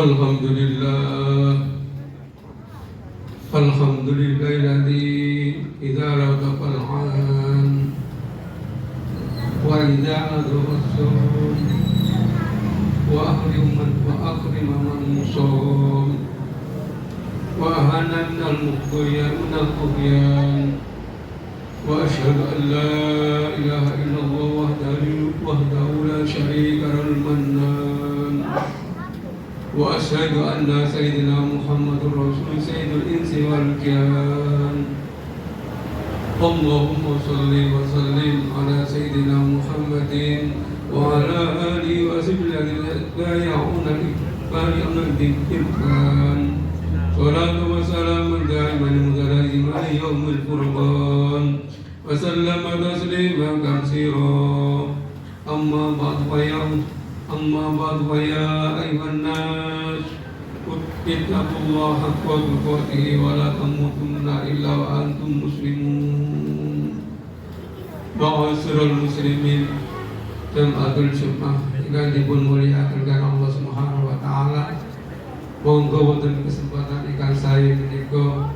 Alhamdulillah Alhamdulillahilladzi idza radafal an wa idza adrasul wa akrim man musam wa ahana minal mughyan wa asyhadu an la ilaha illallah wahdahu la syarika lahu al-mannan wa asyhadu anna sayyidina Muhammadur Rasul sayyidul insi wal jian. Allahumma shalli wa sallim ala sayyidina Muhammadin wa ala alihi wa sahbihi al-bayya'una al-imkan. Salatu wa salamun da'iman mutalaziman yawmil furqan wa sallama tasliman katsiran. Amma ba'du ya ayyuhan nas ittaqullaha haqqa tuqatih wa la tamutunna illa wa antum muslimun. Ma'asyiral muslimin jam'atul Jumat ingkang dipun mulyakaken Allah Subhanahu wa taala. Monggo wonten kesempatan ingkang saya menika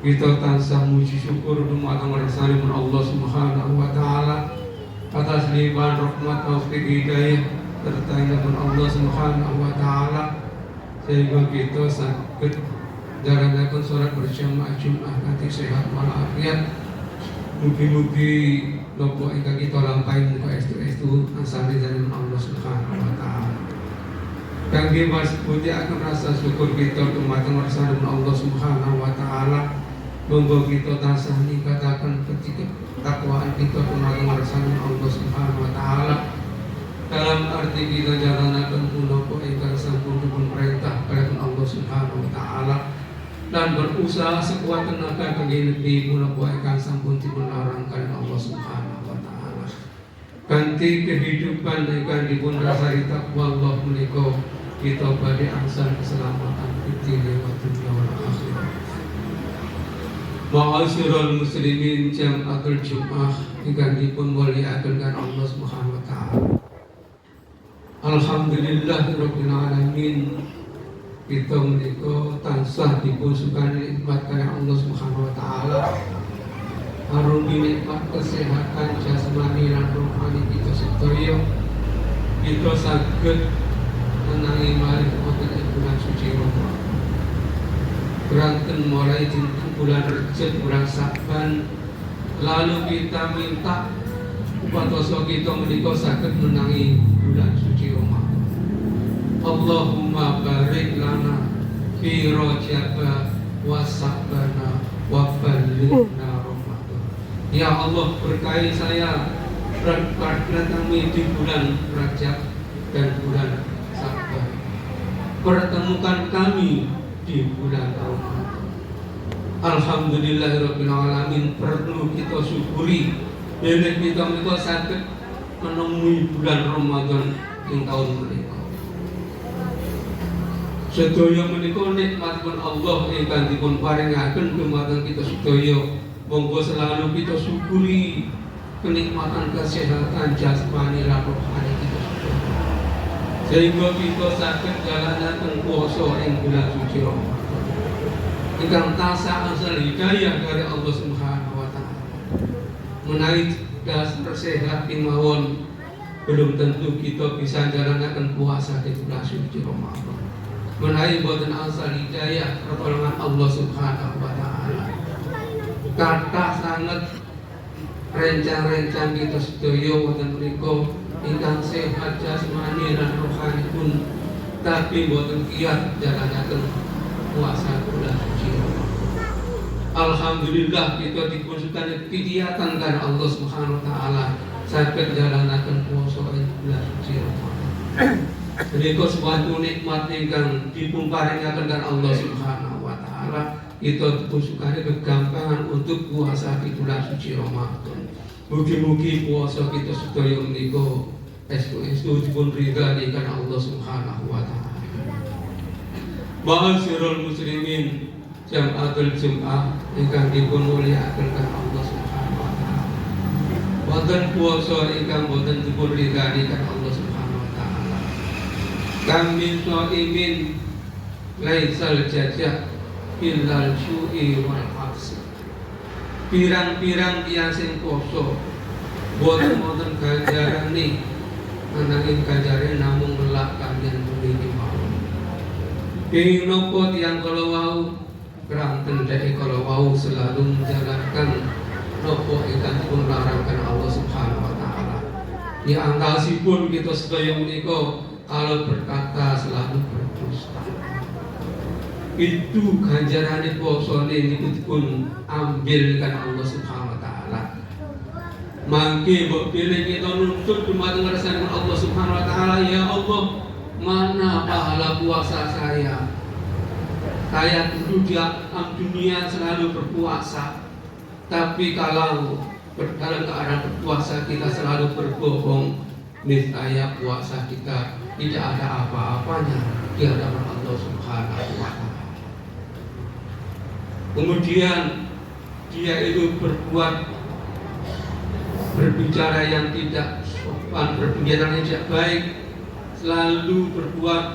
kita tansah muji syukur dumateng ngarsanipun Allah Subhanahu wa taala atas limpahan rahmat taufik hidayah serta pun Allah Subhanahu wa taala sehingga kita saged njalanaken salat berjamaah Jumat kanthi sehat walafiat. Mugi-mugi napa ingkang kita lampahi muga estu-estu asane jalan Allah Subhanahu wa taala. Kangge masbutiaken rasa syukur kita dumateng ngarsanipun Allah Subhanahu wa taala. Monggo kita tansah ningkataken ketakwaan kita dumateng ngarsanipun Allah Subhanahu wa taala. Dalam arti kita jalanaken punapa ingkang sampun dipun perintah kaliyan Allah Subhanahu wa taala dan berusaha sekuat tenaga kangge nepi punapa ingkang sampun dipun larang kaliyan Allah Subhanahu wa taala. Kanthi kehidupan ingkang dipun dasari takwa Allah menika kita badhe angsal keselamatan dunya wa akhirat. Ma'asyiral muslimin jam'atul Jumat ingkang dipun mulyakaken Allah Subhanahu wa taala. Alhamdulillahirabbil alamin. Kita menika tansah dipun sukani nikmat kaliyan Allah Subhanahu wa taala. Aruni nikmat kesehatan jasmani lan rohani kita sedaya. Kita saged menangi malih wonten ing bulan suci Ramadan. Beranten mulai dinten bulan Rejab, bulan Sa'ban, lalu kita minta upatoso kita menika saged menangi bulan suci Ramadan. Allahumma barik lana fi Rajab wa Sa'bana wa ballighna Ramadan. Ya Allah, berkahi saya kami di bulan Rajab dan bulan Sa'ban. Pertemukan kami di bulan Ramadan. Alhamdulillahirabbil alamin. Perlu kita syukuri yen kita menika saged menemui bulan Ramadan ing taun menika. Sedaya menika nikmatipun Allah ingkang dipun paringaken dumateng kita sedaya. Monggo selalu kita syukuri kenikmatan kesehatan jasmani lan rohani kita sedaya. Sehingga kita saged jalanaken puasa ing bulan suci Ramadan. Ingkang tansah asal hidayah dari Allah Subhanahu wa taala. Menawi dasar sehat mawon belum tentu kita bisa jalanaken puasa di bulan suci Ramadan. Menawi boten asal hidayah pertolongan Allah Subhanahu wa taala. Kathah sanget rencang-rencang kita sedaya wonten mriku ingkang sehat jasmani lan rohani pun tapi boten kiyat jalanaken puasa bulan suci Ramadan. Alhamdulillah kita dipun sukani kegiatan karena Allah Subhanahu wa taala saged jalanaken puasa ing bulan suci Ramadan. Menika suatu nikmat ingkang dipun paringaken kaliyan Allah Subhanahu wa taala. Kita dipun sukani kegampangan untuk puasa di bulan suci Ramadan. Mugi-mugi puasa kita sedaya menika estu dipun ridhani kaliyan Allah Subhanahu wa taala. Ma'asyiral muslimin jam'atul Jumat ingkang dipun mulyakaken Allah Subhanahu wa taala. Wonten puasa ingkang boten dipun ridhani kaliyan Allah Subhanahu wa taala. Kami shaimin laisal jajah illal syu'i wal aksi. Pirang-pirang tiyang sing poso boten wonten ganjarane, ananging ganjarane namung melak kaliyan mriki mawon. Kenging napa tiyang kala wau keranten dek kala wau selalu menjalankan napa ingkang dipun larangkan Allah Subhanahu wa taala. Di antasipun kita sedaya menika kalau berkata selalu berdusta. Itu ganjarane posone niku dipun ambil kan Allah Subhanahu wa taala. Mangke mbok pilih kita nuntut dumateng ngersane Allah Subhanahu wa taala, ya Allah, mana pahala puasa saya? Saya dulu di alam dunia selalu berpuasa, tapi kalau dalam keadaan berpuasa kita selalu berbohong, niscaya puasa kita tidak ada apa-apanya di hadapan Allah Subhanahu wa taala. Kemudian dia itu berbicara yang tidak sopan, berbicara yang tidak baik, selalu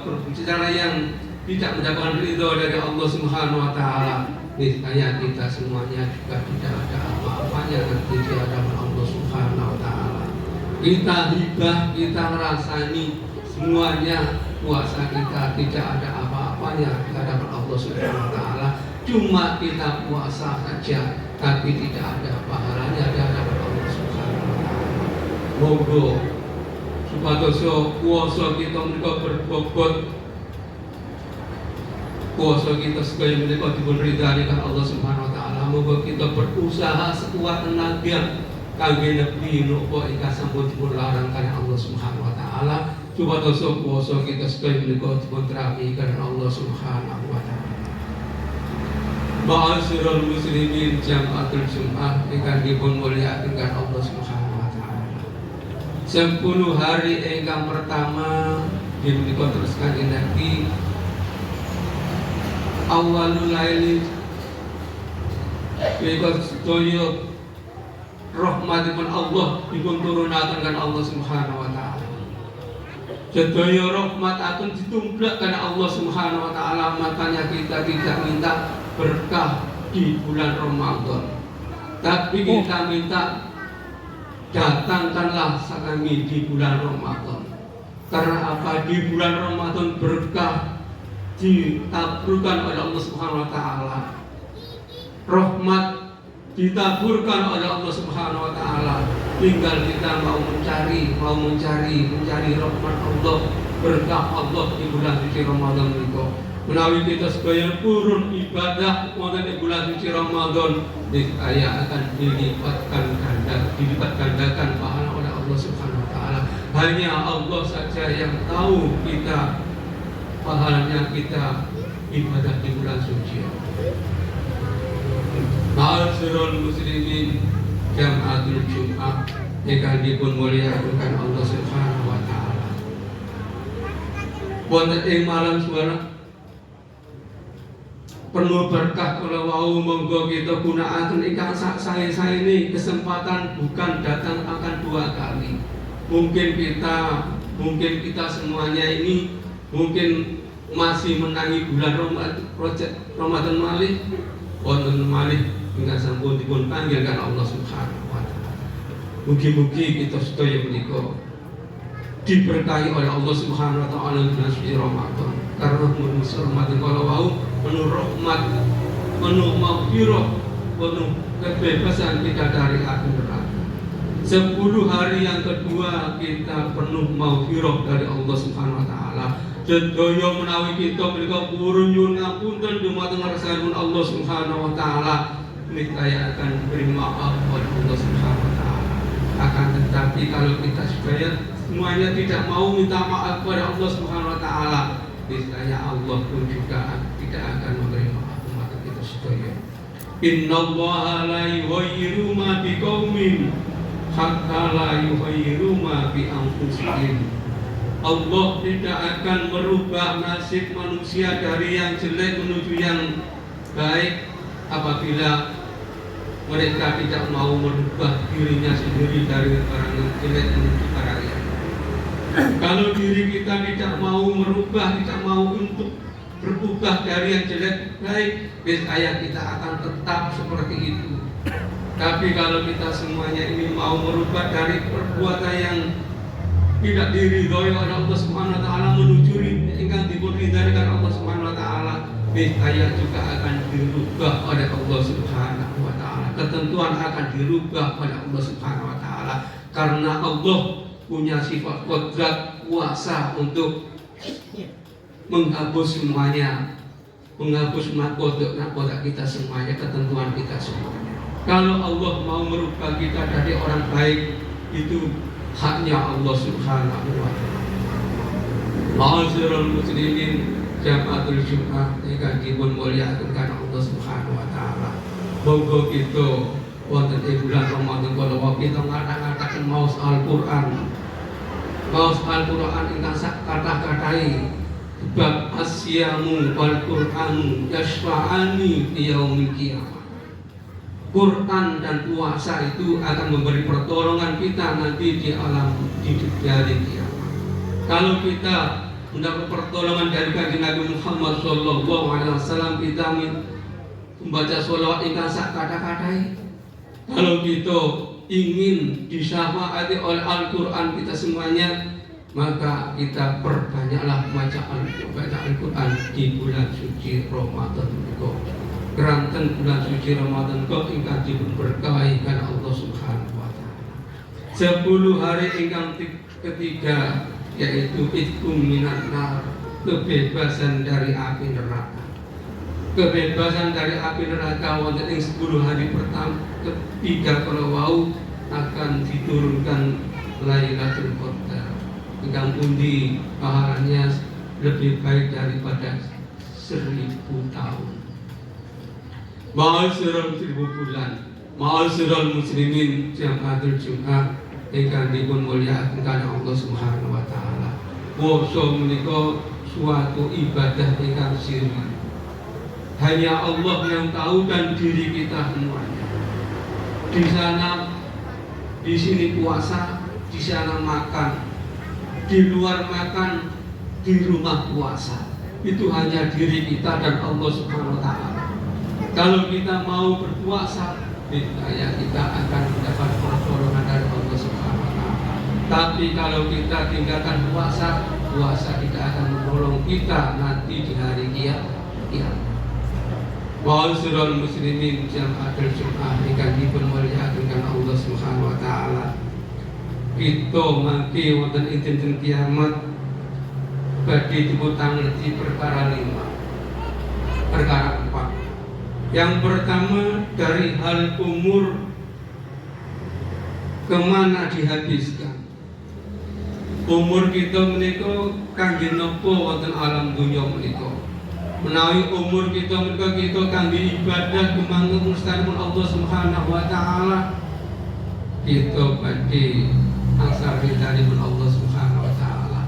berbicara yang tidak mendapatkan ridho dari Allah Subhanahu wa taala. Niscaya kita semuanya juga tidak ada apa-apanya nanti di hadapan Allah Subhanahu wa taala. Kita hibah, kita merasani semuanya puasa kita tidak ada apa-apanya di hadapan Allah Subhanahu wa taala. Cuma kita puasa saja, tapi tidak ada pahalanya di hadapan Allah Subhanahu wa taala. Monggo supados puasa kita menika berbobot, puasa kita sedaya menika dipun ridhani kan Allah Subhanahu wa taala. Monggo kita berusaha sekuat tenaga kangge nepi napa ingkang sampun dipun larang kan Allah Subhanahu wa taala. Supados puasa kita sedaya menika dipun terapi kan Allah Subhanahu wa taala. Ma'asyiral muslimin jamaatul Jumat ingkang dipun mulyakaken Allah Subhanahu wa taala. 10 hari ingkang pertama dipunika terus kanjeng Nabi awalul laili menika sedaya rahmatipun Allah dipun turunaken kan Allah Subhanahu wa taala. Sedaya rahmat akan ditumplak kan Allah Subhanahu wa taala, makanya kita tidak minta berkah di bulan Ramadan, tapi kita minta datangkanlah kami di bulan Ramadan. Karena apa? Di bulan Ramadan berkah ditaburkan oleh Allah Subhanahu wa taala. Rahmat ditaburkan oleh Allah Subhanahu wa taala. Tinggal kita mau mencari rahmat Allah, berkah Allah di bulan suci Ramadan itu. Menawi kita sedaya purun ibadah wonten ing bulan suci Ramadan, niscaya akan dilipat gandakan pahala oleh Allah Subhanahu wa taala. Hanya Allah saja yang tahu kita pahalanya kita ibadah di bulan suci. Ma'asyiral muslimin jamaatul Jumat ingkang dipun mulyakaken Allah Subhanahu wa taala. Wonten ing malam suara penuh berkah kalau wau, monggo kita gunakaken ingkang saya ini kesempatan bukan datang akan 2 kali. Mungkin kita semuanya ini mungkin masih menangi bulan Ramadan malih, wonten malih ingkang sampun dipun panggilkan Allah Subhanahu wa taala. Mugi-mugi kita sedaya menika diberkahi oleh Allah Subhanahu wa taala di bulan suci Ramadan. Karena bulan Ramadan kalau wau penuh rahmat, penuh maghfirah, penuh kebebasan kita dari api neraka. 10 hari yang kedua kita penuh maghfirah dari Allah Subhanahu wa taala. Sedaya menawi kita menika purun nyuwun ngapunten dumateng ngarsanipun Allah Subhanahu wa taala, niscaya akan diberi maaf oleh Allah Subhanahu wa taala. Akan tetapi kalau kita semuanya tidak mau minta maaf kepada Allah Subhanahu wa taala, niscaya Allah pun juga tidak akan memberi maaf umat kita sedaya. Innallaha la yughayyiru ma biqaumin hatta la yughayyiru ma bi anfusihim. Allah tidak akan merubah nasib manusia dari yang jelek menuju yang baik apabila mereka tidak mau merubah dirinya sendiri dari orang yang jelek menuju orang yang baik. Kalau diri kita tidak mau merubah, tidak mau untuk berubah dari yang jelek baik, niscaya kita akan tetap seperti itu. Tapi kalau kita semuanya ini mau merubah dari perbuatan yang tidak diridhoi oleh Allah Subhanahu wa taala menuju ingkang dipun ridhoi oleh Allah Subhanahu wa taala, niscaya juga akan dirubah oleh Allah Subhanahu wa taala. Ketentuan akan dirubah oleh Allah Subhanahu wa taala karena Allah punya sifat qudrat, kuasa untuk menghapus semuanya, menghapus nakoda kita semuanya, ketentuan kita semuanya. Kalau Allah mau merubah kita dari orang baik, itu haknya Allah Subhanahu wa taala. Ma'asyiral muslimin jamaatul Jumat ingkang dipun mulyakaken Allah Subhanahu wa taala. Monggo kita wonten ing bulan Ramadan kala kita ngatak-ngataken maos Al-Qur'an. Maos Al-Qur'an ingkang sak kathah-kathahe bab asyamu wal Qur'an yashfa'ani fi yaumil qiyamah. Quran dan puasa itu akan memberi pertolongan kita nanti di alam di hari kiamat. Kalau kita mendapat pertolongan dari kanjeng Nabi Muhammad sallallahu alaihi wasallam, kita membaca sholawat ingkang sak kata-katai. Kalau kita ingin disyafaati oleh Al-Qur'an kita semuanya, maka kita perbanyaklah baca Al-Qur'an di bulan suci Ramadan menika. Keranten bulan suci Ramadan kok ingkang diberkahi kan Allah Subhanahu wa taala. 10 hari ingkang ketiga yaitu itqum minan nar, kebebasan dari api neraka. Kebebasan dari api neraka wonten ing 10 hari pertama ketiga kalau wau akan diturunkan Lailatul Qadar. Ingkang pundi pahalanya lebih baik daripada 1000 tahun. Ma'asyiral muslimin jamaatul Jumat ingkang dipun mulyakaken Allah Subhanahu wa taala. Puasa menika suatu ibadah ingkang sirri. Hanya Allah yang tahu dan diri kita semuanya. Di sana, di sini puasa, di sana makan, di luar makan, di rumah puasa. Itu hanya diri kita dan Allah Subhanahu wa taala. Kalau kita mau berpuasa, niscaya kita akan mendapat pertolongan dari Allah Subhanahu wa taala. Tapi kalau kita tinggalkan puasa, puasa tidak akan menolong kita nanti di hari kiamat. Ma'asyiral muslimin jamaatul Jumat ingkang dipun mulyakaken Allah Subhanahu wa taala. Kita mangke wonten ing dinten kiamat badhe dipuntangleti perkara 5. Perkara 4. Yang pertama dari hal umur kemana dihabiskan. Umur kita menika kangge napa wonten alam dunya menika. Menawi umur kita menika kita kangge ibadah kemangke mustanipun Allah Subhanahu wa taala, kita badhe angsal ridhanipun Allah Subhanahu wa taala.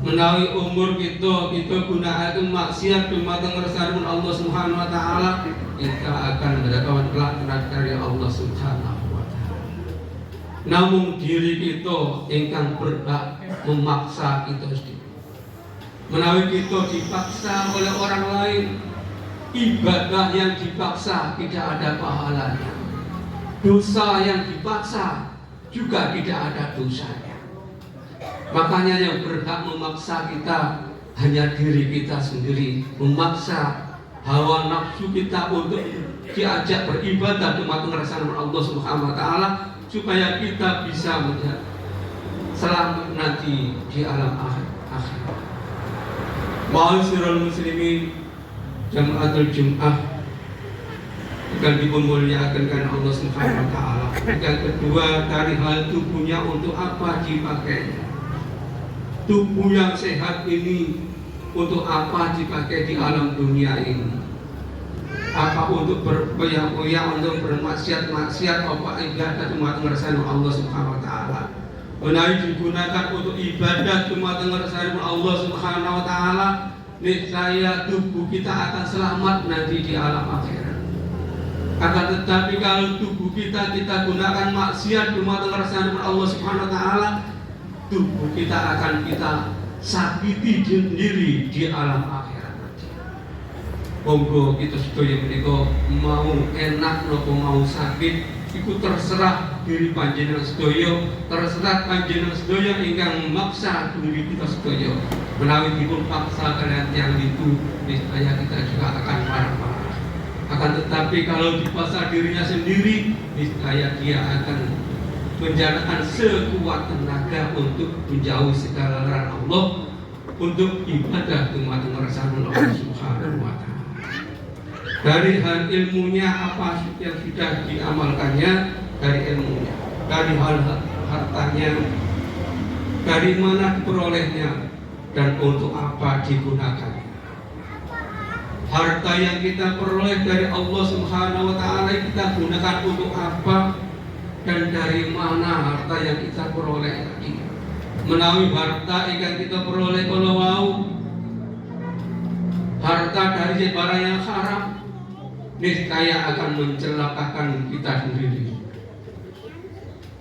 Menawi umur kita gunakaken maksiat dumateng ngersanipun Allah Subhanahu wa taala, kita akan mendapatkan laknat dari Allah Subhanahu wa taala. Namun diri kita ingkang berhak memaksa kita sendiri. Menawi kita dipaksa oleh orang lain, ibadah yang dipaksa tidak ada pahalanya. Dosa yang dipaksa juga tidak ada dosanya. Makanya yang berhak memaksa kita hanya diri kita sendiri, memaksa hawa nafsu kita untuk diajak beribadah dumateng ngersanaken Allah Subhanahu wa taala supaya kita bisa melihat selamat nanti di alam akhirat. Ma'asyiral muslimin jamaatul Jumat akan dipun mulyakaken Allah Subhanahu wa taala. Yang kedua dari hal tubuhnya untuk apa dipakainya. Tubuh yang sehat ini untuk apa dipakai di alam dunia ini? Apa untuk berpoya-poya, untuk bermaksiat-maksiat, apa ibadah dumateng ngersani Allah Subhanahu wa taala? Menawi digunakan untuk ibadah dumateng ngersani Allah Subhanahu wa taala, niscaya tubuh kita akan selamat nanti di alam akhirat. Akan tetapi kalau tubuh kita gunakan maksiat dumateng ngersani Allah Subhanahu wa taala, tubuh kita akan kita sakiti sendiri di alam akhirat nanti. Monggo kita sedaya menika mau enak napa mau sakit iku terserah diri panjenengan sedaya, terserah panjenengan sedaya ingkang maksa diri kita sedaya. Menawi dipun paksa kalian yang itu, niscaya kita juga akan marah-marah. Akan tetapi kalau dipaksa dirinya sendiri, niscaya dia akan menjalankan sekuat tenaga untuk menjauh segala larangan Allah, untuk ibadah tumateng ngersani Allah Subhanahu wa taala. Dari hal ilmunya apa yang sudah diamalkannya, dari ilmunya, dari hal hartanya, dari mana diperolehnya, dan untuk apa digunakan. Harta yang kita peroleh dari Allah Subhanahu wa taala kita gunakan untuk apa, dan dari mana harta yang kita peroleh tadi. Menawi harta yang kita peroleh kalau mau harta dari barang yang haram, niscaya akan mencelakakan kita sendiri.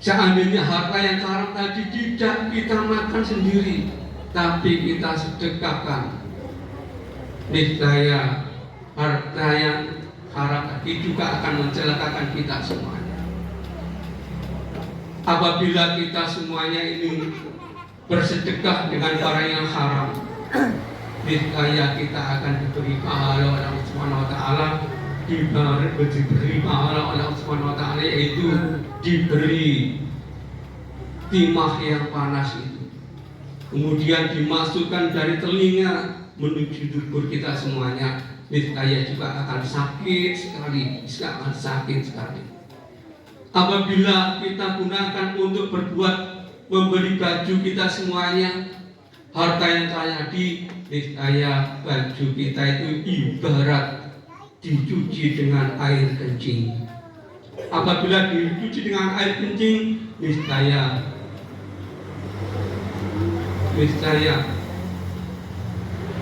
Seandainya harta yang haram tadi tidak kita makan sendiri, tapi kita sedekahkan, niscaya harta yang haram tadi juga akan mencelakakan kita semuanya. Apabila kita semuanya ini bersedekah dengan barang yang haram, niscaya kita akan diberi pahala oleh Allah Subhanahu wa taala, diberi pahala oleh Allah Subhanahu wa taala, yaitu diberi timah yang panas itu, kemudian dimasukkan dari telinga menuju dubur kita semuanya, niscaya juga akan sakit sekali, akan sakit sekali. Apabila kita gunakan untuk berbuat membeli baju kita semuanya, harta yang tadi, niscaya baju kita itu ibarat dicuci dengan air kencing. Apabila dicuci dengan air kencing, niscaya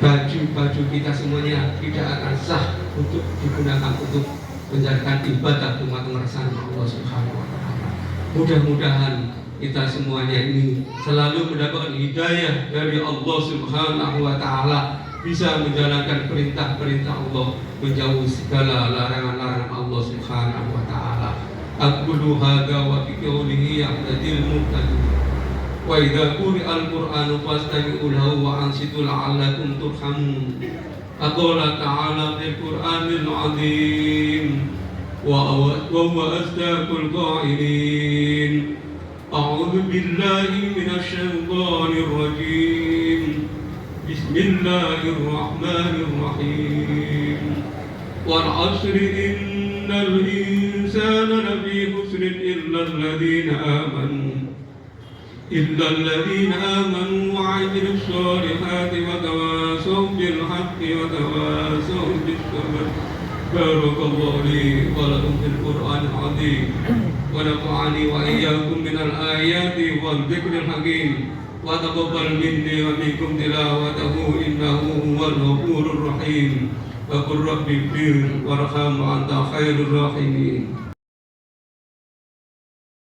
baju-baju kita semuanya tidak akan sah untuk digunakan untuk menjalankan ibadah umat ngersani Allah Subhanahu wa taala. Mudah-mudahan kita semuanya ini selalu mendapatkan hidayah dari Allah Subhanahu wa taala, bisa menjalankan perintah-perintah Allah, menjauhi segala larangan-larangan Allah Subhanahu wa taala. Aqulu hadza wa bi qawlihi yaqtadil muhtadin. Wa idza quri'al Qur'anu fastami'u lahu wa ansitu la'allakum turhamun. Aqala ta'ala fil Qur'anil 'azim wa huwa asdaqul qa'ilin. A'udzu billahi minasy syaithanir rajim. Bismillahirrahmanirrahim. Wal 'asri innal insana lafi khusrin إلا الذين آمنوا وعملوا الصالحات وتواصوا بالحق وتواصوا بالصبر. بارك الله لي ولكم في القرآن العظيم ونفعني وإياكم من الآيات والذكر الحكيم وتقبل مني ومنكم تلاوته إنه هو الغفور الرحيم. وقل رب اغفر وارحم وأنت خير الراحمين.